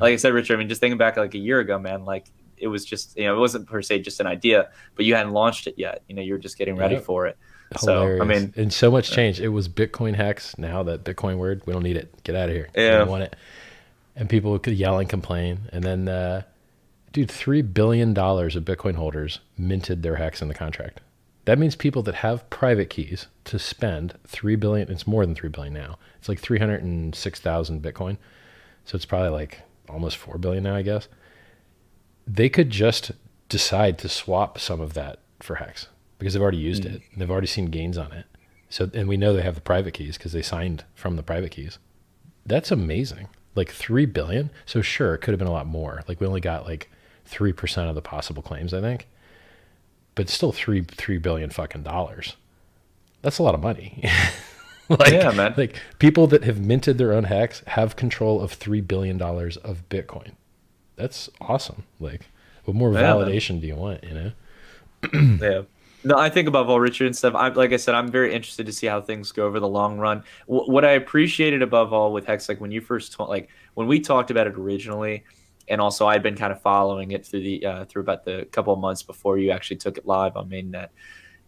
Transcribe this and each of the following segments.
like I said, Richard, I mean, just thinking back like a year ago, man, like it was just, it wasn't per se just an idea, but you hadn't launched it yet. You were just getting ready Yep. for it. So, I Hilarious. mean, And so much uh, changed. It was Bitcoin Hex. Now that Bitcoin word, we don't need it. Get out of here. We don't yeah, want it. And people could yell and complain. And then, dude, $3 billion of Bitcoin holders minted their Hex in the contract. That means people that have private keys to spend 3 billion. It's more than 3 billion now. It's like 306,000 Bitcoin. So it's probably like almost 4 billion now, I guess. They could just decide to swap some of that for Hex because they've already used it. And they've already seen gains on it. So, and we know they have the private keys because they signed from the private keys. That's amazing. Like 3 billion. So sure, it could have been a lot more. Like we only got like 3% of the possible claims, I think. But still three billion fucking dollars. That's a lot of money. yeah, man. like people that have minted their own Hex have control of $3 billion of Bitcoin. That's awesome. Like, what more Yeah, man. validation do you want, Yeah. No, I think above all, Richard and stuff. Like I said, I'm very interested to see how things go over the long run. What I appreciated above all with Hex, like when you first like when we talked about it originally, and also I'd been kind of following it through the through about the couple of months before you actually took it live on mainnet.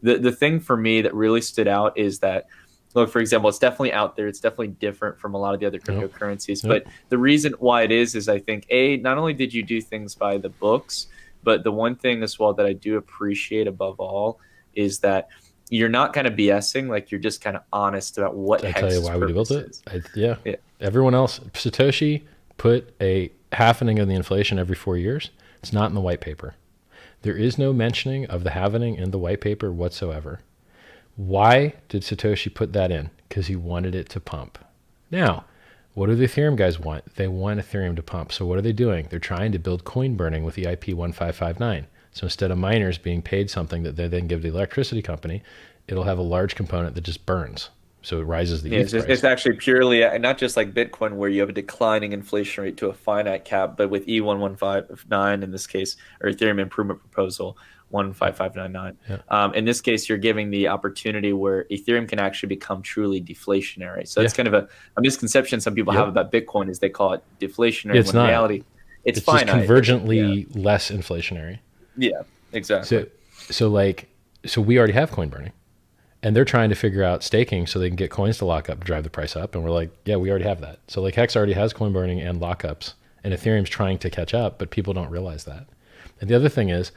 The thing for me that really stood out is that, look, for example, it's definitely out there. It's definitely different from a lot of the other Yep. cryptocurrencies. Yep. But the reason why it is I think, not only did you do things by the books, but the one thing as well that I do appreciate above all is that you're not kind of BSing, like you're just kind of honest about what Did I tell you Hex's why we built purpose it? is. Yeah. Yeah. Everyone else, Satoshi put a halvening of the inflation every 4 years. It's not in the white paper. There is no mentioning of the halvening in the white paper whatsoever. Why did Satoshi put that in? Because he wanted it to pump. Now, what do the Ethereum guys want? They want Ethereum to pump. So what are they doing? They're trying to build coin burning with the IP 1559. So instead of miners being paid something that they then give the electricity company, it'll have a large component that just burns. So it rises the Yeah, ETH price. it's actually purely not just like Bitcoin where you have a declining inflation rate to a finite cap, but with E1159 in this case, or Ethereum Improvement Proposal 15599. Yeah. In this case, you're giving the opportunity where Ethereum can actually become truly deflationary. So Yeah. it's kind of a misconception some people have Yep. about Bitcoin is they call it deflationary It's when in not. reality it's It's just finite. convergently less inflationary. Yeah, exactly. So we already have coin burning. And they're trying to figure out staking so they can get coins to lock up to drive the price up. And we're like, yeah, we already have that. So like Hex already has coin burning and lockups, and Ethereum's trying to catch up, but people don't realize that. And the other thing is,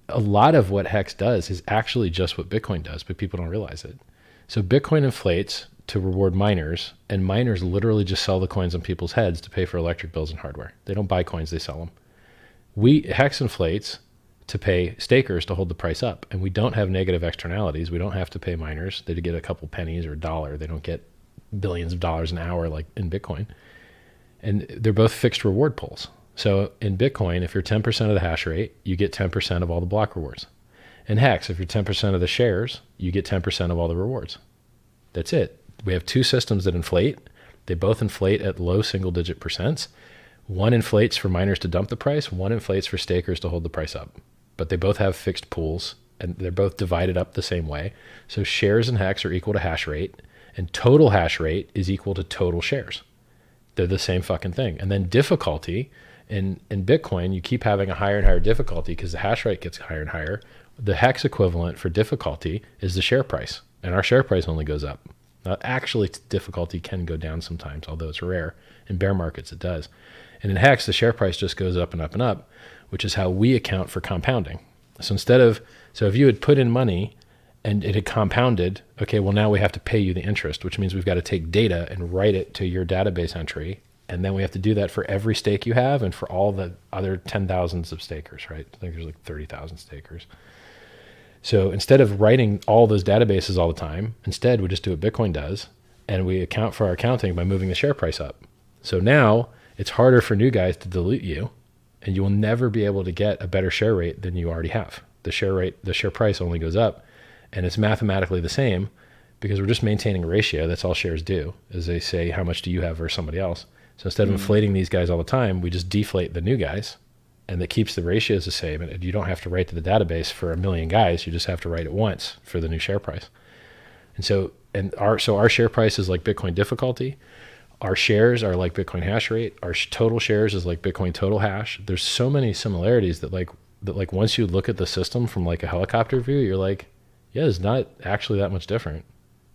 a lot of what Hex does is actually just what Bitcoin does, but people don't realize it. So Bitcoin inflates to reward miners, and miners literally just sell the coins on people's heads to pay for electric bills and hardware. They don't buy coins, they sell them. Hex inflates to pay stakers to hold the price up. And we don't have negative externalities. We don't have to pay miners. They get a couple pennies or a dollar. They don't get billions of dollars an hour like in Bitcoin. And they're both fixed reward pools. So in Bitcoin, if you're 10% of the hash rate, you get 10% of all the block rewards. In Hex, if you're 10% of the shares, you get 10% of all the rewards. That's it. We have two systems that inflate. They both inflate at low single-digit percents. One inflates for miners to dump the price. One inflates for stakers to hold the price up. But they both have fixed pools, and they're both divided up the same way. So shares in Hex are equal to hash rate, and total hash rate is equal to total shares. They're the same fucking thing. And then difficulty, in Bitcoin, you keep having a higher and higher difficulty because the hash rate gets higher and higher. The Hex equivalent for difficulty is the share price, and our share price only goes up. Now, actually, difficulty can go down sometimes, although it's rare. In bear markets, it does. And in Hex, the share price just goes up and up and up, which is how we account for compounding. So if you had put in money and it had compounded, okay, well now we have to pay you the interest, which means we've got to take data and write it to your database entry. And then we have to do that for every stake you have and for all the other 10,000s of stakers, right? I think there's like 30,000 stakers. So instead of writing all those databases all the time, instead we just do what Bitcoin does, and we account for our accounting by moving the share price up. So now it's harder for new guys to dilute you, and you will never be able to get a better share rate than you already have. The share price only goes up, and it's mathematically the same because we're just maintaining a ratio. That's all shares do, is they say, how much do you have versus somebody else? So instead of inflating these guys all the time, we just deflate the new guys, and that keeps the ratios the same. And you don't have to write to the database for 1 million guys. You just have to write it once for the new share price. And so our share price is like Bitcoin difficulty. Our shares are like Bitcoin hash rate. Our total shares is like Bitcoin total hash. There's so many similarities that like once you look at the system from like a helicopter view, you're like, yeah, it's not actually that much different.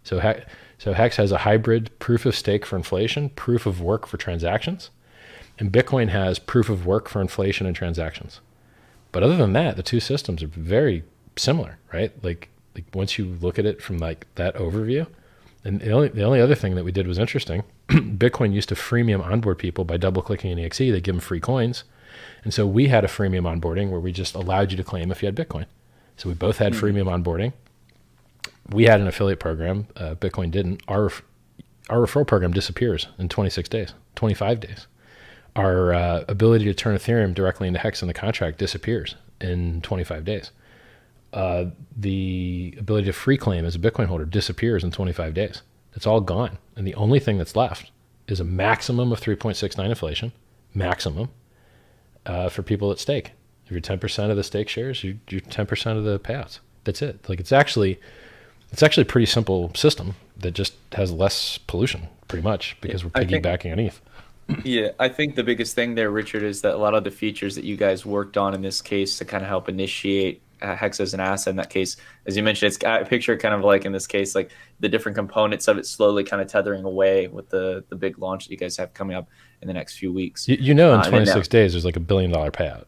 So Hex has a hybrid proof of stake for inflation, proof of work for transactions, and Bitcoin has proof of work for inflation and transactions. But other than that, the two systems are very similar, right? Like once you look at it from like that overview. And the only other thing that we did was interesting. Bitcoin used to freemium onboard people by double clicking an EXE. They give them free coins. And so we had a freemium onboarding where we just allowed you to claim if you had Bitcoin. So we both had freemium onboarding. We had an affiliate program. Bitcoin didn't. Our referral program disappears in 26 days, 25 days. Our ability to turn Ethereum directly into Hex in the contract disappears in 25 days. The ability to free claim as a Bitcoin holder disappears in 25 days. It's all gone. And the only thing that's left is a maximum of 3.69 inflation, maximum, for people that stake. If you're 10% of the stake shares, you're 10% of the payouts. That's it. Like it's actually a pretty simple system that just has less pollution pretty much because we're piggybacking on ETH. Yeah, I think the biggest thing there, Richard, is that a lot of the features that you guys worked on in this case to kind of help initiate Hex as an asset in that case, as you mentioned, it's I picture kind of like in this case, like the different components of it slowly kind of tethering away with the big launch that you guys have coming up in the next few weeks. In 26 days, there's like $1 billion payout.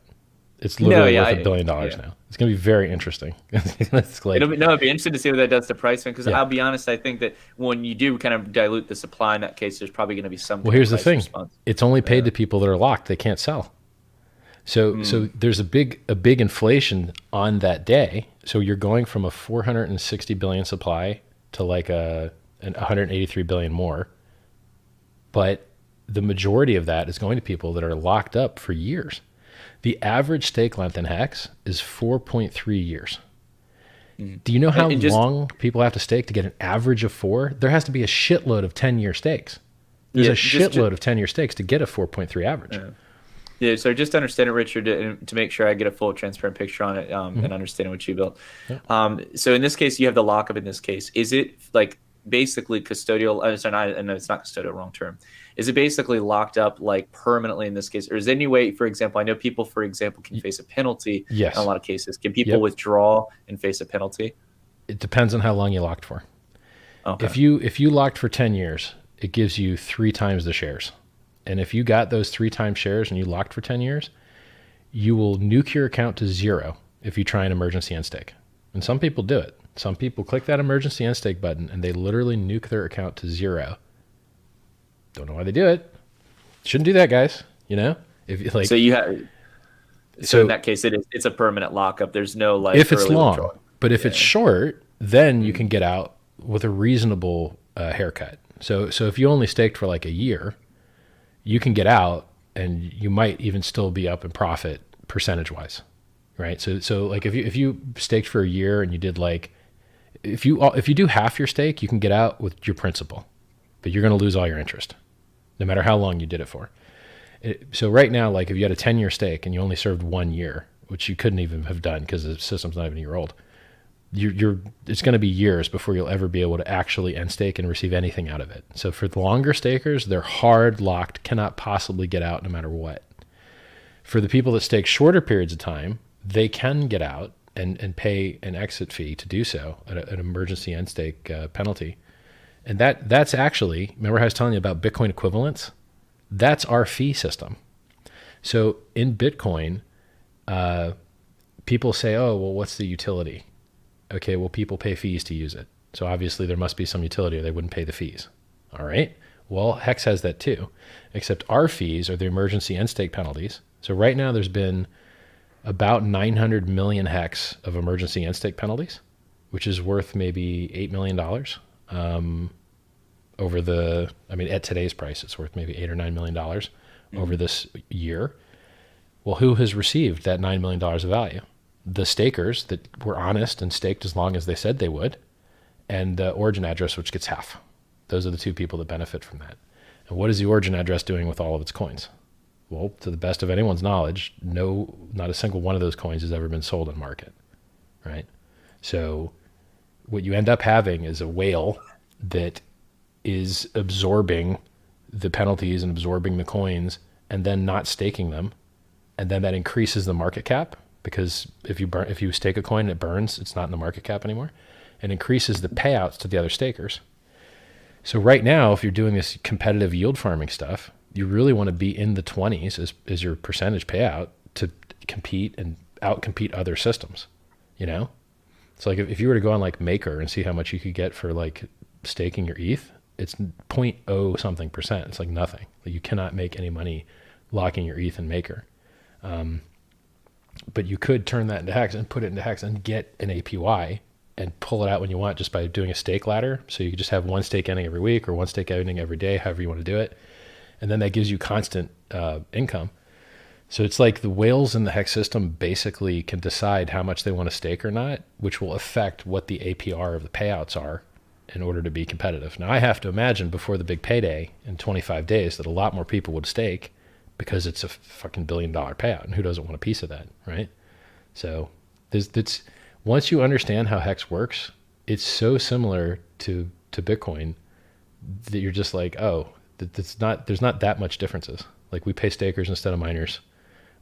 It's literally worth $1 billion now. It's going to be very interesting. It's like, it'd be interesting to see what that does to pricing because I'll be honest, I think that when you do kind of dilute the supply in that case, there's probably going to be some. Well, here's the thing: it's only paid to people that are locked; they can't sell. So there's a big inflation on that day. So you're going from a 460 billion supply to like an 183 billion more, but the majority of that is going to people that are locked up for years. The average stake length in Hex is 4.3 years. Do you know how long people have to stake to get an average of 4? There has to be a shitload of 10-year stakes. There's a shitload of 10-year stakes to get a 4.3 average. Yeah, so just to understand it, Richard, to make sure I get a full transparent picture on it and understand what you built. Yeah. So in this case, you have the lockup in this case. Is it like basically custodial? I know it's not custodial, wrong term. Is it basically locked up like permanently in this case? Or is there any way, for example, I know people, for example, can face a penalty in a lot of cases. Can people withdraw and face a penalty? It depends on how long you locked for. Okay. If you locked for 10 years, it gives you 3 times the shares. And if you got those 3 times shares and you locked for 10 years, you will nuke your account to 0 if you try an emergency end stake. And some people do it. Some people click that emergency end stake button and they literally nuke their account to 0. Don't know why they do it. Shouldn't do that, guys. You know, so in that case, it's a permanent lockup. There's no like if it's long, withdrawal. But if it's short, then you can get out with a reasonable haircut. So if you only staked for like a year, you can get out and you might even still be up in profit percentage wise, right? So like if you staked for a year and you did like, if you do half your stake, you can get out with your principal, but you're going to lose all your interest, no matter how long you did it for. So right now, like if you had a 10-year stake and you only served 1 year, which you couldn't even have done because the system's not even a year old, it's going to be years before you'll ever be able to actually end stake and receive anything out of it. So for the longer stakers, they're hard locked, cannot possibly get out no matter what. For the people that stake shorter periods of time, they can get out and pay an exit fee to do so, an emergency end stake penalty. And that's actually, remember how I was telling you about Bitcoin equivalents? That's our fee system. So in Bitcoin, people say, oh, well, what's the utility? Okay, well, people pay fees to use it. So obviously there must be some utility or they wouldn't pay the fees. All right. Well, Hex has that too, except our fees are the emergency end stake penalties. So right now there's been about 900 million Hex of emergency end stake penalties, which is worth maybe $8 million. At today's price, it's worth maybe $8 or $9 million over this year. Well, who has received that $9 million of value? The stakers that were honest and staked as long as they said they would, and the origin address, which gets half. Those are the 2 people that benefit from that. And what is the origin address doing with all of its coins? Well, to the best of anyone's knowledge, not a single one of those coins has ever been sold on market, right? So what you end up having is a whale that is absorbing the penalties and absorbing the coins and then not staking them. And then that increases the market cap, because if you stake a coin and it burns, it's not in the market cap anymore, and increases the payouts to the other stakers. So right now, if you're doing this competitive yield farming stuff, you really want to be in the 20s as your percentage payout to compete and outcompete other systems, you know? So like if you were to go on like Maker and see how much you could get for like staking your ETH, it's 0.0 something percent. It's like nothing. Like you cannot make any money locking your ETH in Maker. But you could turn that into Hex and put it into Hex and get an APY and pull it out when you want just by doing a stake ladder. So you could just have one stake ending every week or one stake ending every day, however you want to do it. And then that gives you constant income. So it's like the whales in the Hex system basically can decide how much they want to stake or not, which will affect what the APR of the payouts are in order to be competitive. Now I have to imagine before the big payday in 25 days that a lot more people would stake because it's a fucking $1 billion payout, and who doesn't want a piece of that, right? So it's once you understand how Hex works, it's so similar to Bitcoin that you're just like, oh, there's not that much differences. Like we pay stakers instead of miners.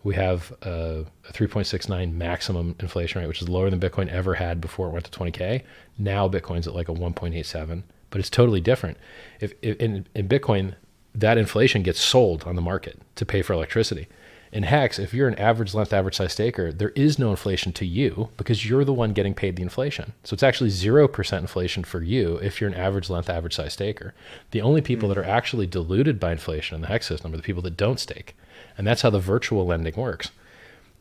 We have a 3.69 maximum inflation rate, which is lower than Bitcoin ever had before it went to 20K. Now Bitcoin's at like a 1.87, but it's totally different. If in Bitcoin, that inflation gets sold on the market to pay for electricity. In Hex, if you're an average length, average size staker, there is no inflation to you because you're the one getting paid the inflation. So it's actually 0% inflation for you if you're an average length, average size staker. The only people that are actually diluted by inflation in the Hex system are the people that don't stake. And that's how the virtual lending works.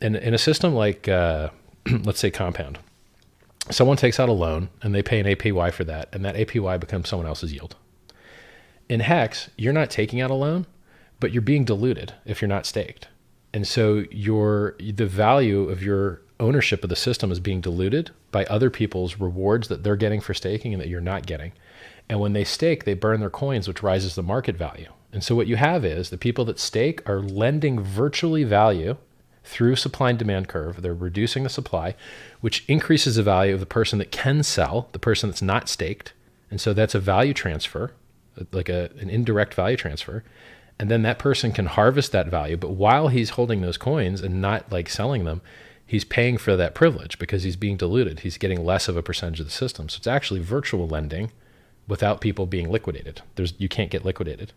And in a system like, let's say Compound, someone takes out a loan and they pay an APY for that, and that APY becomes someone else's yield. In Hex, you're not taking out a loan, but you're being diluted if you're not staked. And so the value of your ownership of the system is being diluted by other people's rewards that they're getting for staking and that you're not getting. And when they stake, they burn their coins, which rises the market value. And so what you have is the people that stake are lending virtually value through supply and demand curve. They're reducing the supply, which increases the value of the person that can sell, the person that's not staked. And so that's a value transfer, like an indirect value transfer. And then that person can harvest that value. But while he's holding those coins and not like selling them, he's paying for that privilege because he's being diluted. He's getting less of a percentage of the system. So it's actually virtual lending without people being liquidated. You can't get liquidated.